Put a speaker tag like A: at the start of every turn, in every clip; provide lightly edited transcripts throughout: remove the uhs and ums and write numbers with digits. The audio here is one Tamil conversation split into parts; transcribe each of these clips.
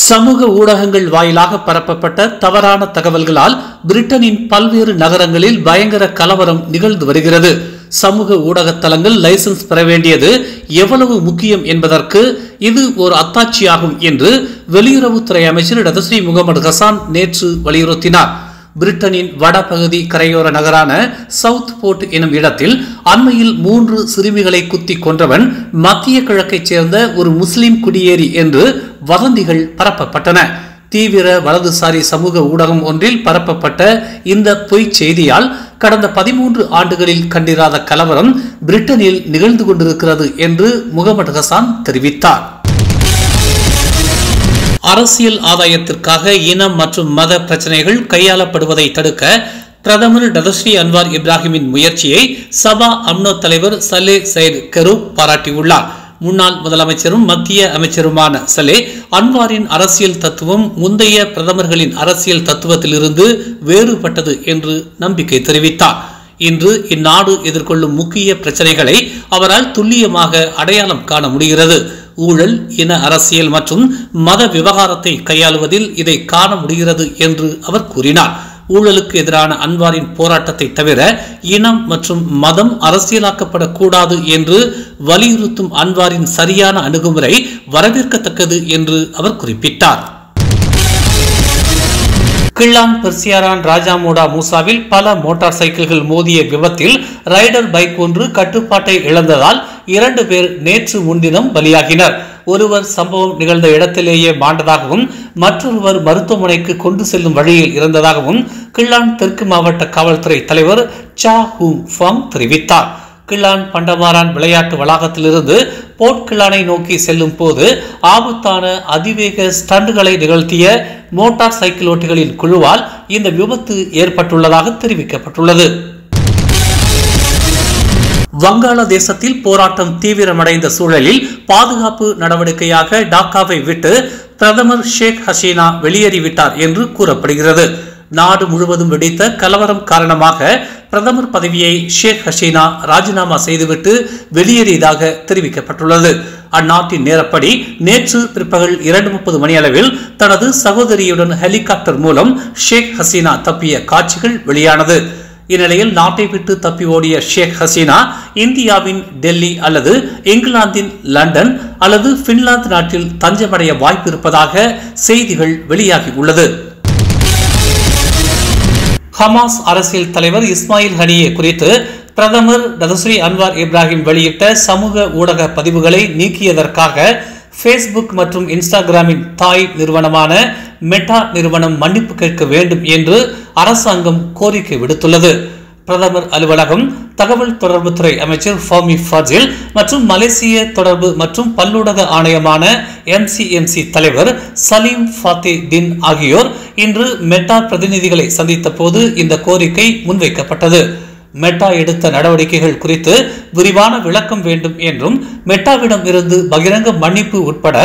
A: சமூக ஊடகங்கள் வாயிலாக பரப்பப்பட்ட தவறான தகவல்களால் பிரிட்டனின் பல்வேறு நகரங்களில் பயங்கர கலவரம் நிகழ்ந்து வருகிறது. சமூக ஊடக தளங்கள் லைசன்ஸ் பெற வேண்டியது எவ்வளவு முக்கியம் என்பதற்கு இது ஒரு அத்தாட்சியாகும் என்று வெளியுறவுத்துறை அமைச்சர் டதஸ்ரீ முகமது ஹசான் நேற்று வலியுறுத்தினார். பிரிட்டனின் வடபகுதி கரையோர நகரான சவுத் போர்ட் எனும் இடத்தில் அண்மையில் 3 சிறுமிகளை குத்தி கொன்றவன் மத்திய கிழக்கைச் சேர்ந்த ஒரு முஸ்லிம் குடியேறி என்று வதந்திகள் பரப்பப்பட்டன. தீவிர வலதுசாரி சமூக ஊடகம் ஒன்றில் பரப்பப்பட்ட இந்த பொய் செய்தியால் கடந்த 13 ஆண்டுகளில் கண்டிராத கலவரம் பிரிட்டனில் நிகழ்ந்து கொண்டிருக்கிறது என்று முகமது ஹசான் தெரிவித்தார். அரசியல் ஆதாயத்திற்காக இனம் மற்றும் மத பிரச்சனைகள் கையாளப்படுவதை தடுக்க பிரதமர் டதஸ்ரீ அன்வார் இப்ராஹிமின் முயற்சியை சபா அம்னோ தலைவர் சலே சையத் கரூப் பாராட்டியுள்ளார். முன்னாள் முதலமைச்சரும் மத்திய அமைச்சருமான சலே அன்வாரின் அரசியல் தத்துவம் முந்தைய பிரதமர்களின் அரசியல் தத்துவத்திலிருந்து வேறுபட்டது என்று நம்பிக்கை தெரிவித்தார். இன்று இந்நாடு எதிர்கொள்ளும் முக்கிய பிரச்சனைகளை அவரால் துல்லியமாக அடையாளம் காண முடிகிறது. ஊழல், இன அரசியல் மற்றும் மத விவகாரத்தை கையாளுவதில் இதை காண முடிகிறது என்று அவர் கூறினார். ஊழலுக்கு எதிரான அன்வாரின் போராட்டத்தை தவிர இனம் மற்றும் மதம் அரசியலாக்கப்படக்கூடாது என்று வலியுறுத்தும் அன்வாரின் சரியான அணுகுமுறை வரவேற்கத்தக்கது என்று அவர் குறிப்பிட்டார். கிள்ளான் பெர்சியாரான் ராஜாமோடா மூசாவில் பல மோட்டார் சைக்கிள்கள் மோதிய விபத்தில் ரைடர் பைக் ஒன்று கட்டுப்பாட்டை இழந்ததால் 2 பேர் நேற்று முன்தினம் பலியாகினர். ஒருவர் சம்பவம் நிகழ்ந்த இடத்திலேயே மாண்டதாகவும் மற்றொருவர் மருத்துவமனைக்கு கொண்டு செல்லும் வழியில் இருந்ததாகவும் கிள்ளான் தெற்கு மாவட்ட காவல்துறை தலைவர் சா ஹூங் ஃபாங் தெரிவித்தார். கிள்ளான் பண்டமாரான் விளையாட்டு வளாகத்திலிருந்து போர்ட் கிள்ளானை நோக்கி செல்லும் போது ஆபத்தான அதிவேக ஸ்டண்டுகளை நிகழ்த்திய மோட்டார் சைக்கிள் ஓட்டிகளின் குழுவால் இந்த விபத்து ஏற்பட்டுள்ளதாக தெரிவிக்கப்பட்டுள்ளது. வங்காளதேசத்தில் போராட்டம் தீவிரமடைந்த சூழலில் பாதுகாப்பு நடவடிக்கையாக டாக்காவை விட்டு பிரதமர் ஷேக் ஹசீனா வெளியேறிவிட்டார் என்று கூறப்படுகிறது. நாடு முழுவதும் வெடித்த கலவரம் காரணமாக பிரதமர் பதவியை ஷேக் ஹசீனா ராஜினாமா செய்துவிட்டு வெளியேறியதாக தெரிவிக்கப்பட்டுள்ளது. அந்நாட்டின் நேரப்படி நேற்று பிற்பகல் 2:30 மணியளவில் தனது சகோதரியுடன் ஹெலிகாப்டர் மூலம் ஷேக் ஹசீனா தப்பிய காட்சிகள் வெளியானது. இந்நிலையில் நாட்டை விட்டு தப்பி ஓடிய ஷேக் ஹசீனா இந்தியாவின் டெல்லி அல்லது இங்கிலாந்தின் லண்டன் அல்லது பின்லாந்து நாட்டில் தஞ்சமடைய வாய்ப்பு இருப்பதாக செய்திகள் வெளியாகி உள்ளது. ஹமாஸ் அரசியல் தலைவர் இஸ்மாயில் ஹனியே குறித்து பிரதமர் டதஸ்ரீ அன்வார் இப்ராஹிம் வெளியிட்ட சமூக ஊடக பதிவுகளை நீக்கியதற்காக ஃபேஸ்புக் மற்றும் இன்ஸ்டாகிராமின் தாய் நிறுவனமான மெட்டா நிறுவனம் மன்னிப்பு கேட்க வேண்டும் என்று அரசாங்கம் கோரிக்கை விடுத்துள்ளது. பிரதமர் அலுவலகம், தகவல் தொடர்புத்துறை அமைச்சர் ஃபஹமி ஃபாசில் மற்றும் மலேசிய தொடர்பு மற்றும் பல்லூடக ஆணையமான MCMC தலைவர் சலீம் ஃபாத்தே டின் ஆகியோர் இன்று மெட்டா பிரதிநிதிகளை சந்தித்த போது இந்த கோரிக்கை முன்வைக்கப்பட்டது. மெட்டா எடுத்த நடவடிக்கைகள் குறித்து விரிவான விளக்கம் வேண்டும் என்றும் மெட்டாவிடம் இருந்து பகிரங்க மன்னிப்பு உட்பட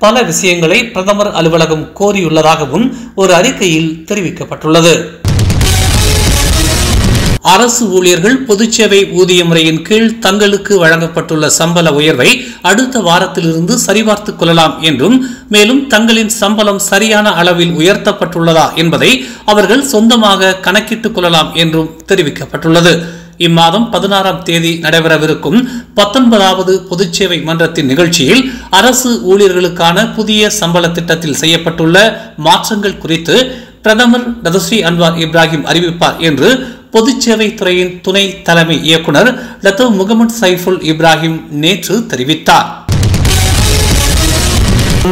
A: பல விஷயங்களை பிரதமர் அலுவலகம் கோரியுள்ளதாகவும் ஒரு அறிக்கையில் தெரிவிக்கப்பட்டுள்ளது. அரசு ஊழியர்கள் பொதுச்சேவை ஊதிய முறையின் கீழ் தங்களுக்கு வழங்கப்பட்டுள்ள சம்பள உயர்வை அடுத்த வாரத்திலிருந்து சரிபார்த்துக் கொள்ளலாம் என்றும் மேலும் தங்களின் சம்பளம் சரியான அளவில் உயர்த்தப்பட்டுள்ளதா என்பதை அவர்கள் சொந்தமாக கணக்கிட்டுக் கொள்ளலாம் என்றும் தெரிவிக்கப்பட்டுள்ளது. இம்மாதம் 16ஆம் தேதி நடைபெறவிருக்கும் 19வது பொதுச்சேவை மன்றத்தின் நிகழ்ச்சியில் அரசு ஊழியர்களுக்கான புதிய சம்பள திட்டத்தில் செய்யப்பட்டுள்ள மாற்றங்கள் குறித்து பிரதமர் டதஸ்ரீ அன்வார் இப்ராஹிம் அறிவிப்பார் என்று பொதுச்சேவை துறையின் துணை தலைமை இயக்குனர் லத்தோ முகமது சைஃபுல் இப்ராஹிம் நேற்று தெரிவித்தார்.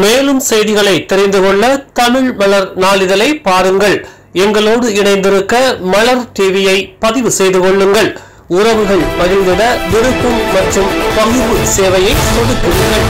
A: மேலும் செய்திகளை தெரிந்து கொள்ள தமிழ் மலர் நாளிதழை பாருங்கள். எங்களோடு இணைந்திருக்க மலர் டிவியை பதிவு செய்து கொள்ளுங்கள். உறவுகள் மகிழ்ந்திட விருப்பம் மற்றும் பகிர்வு சேவையை கொடுக்கிறீர்கள்.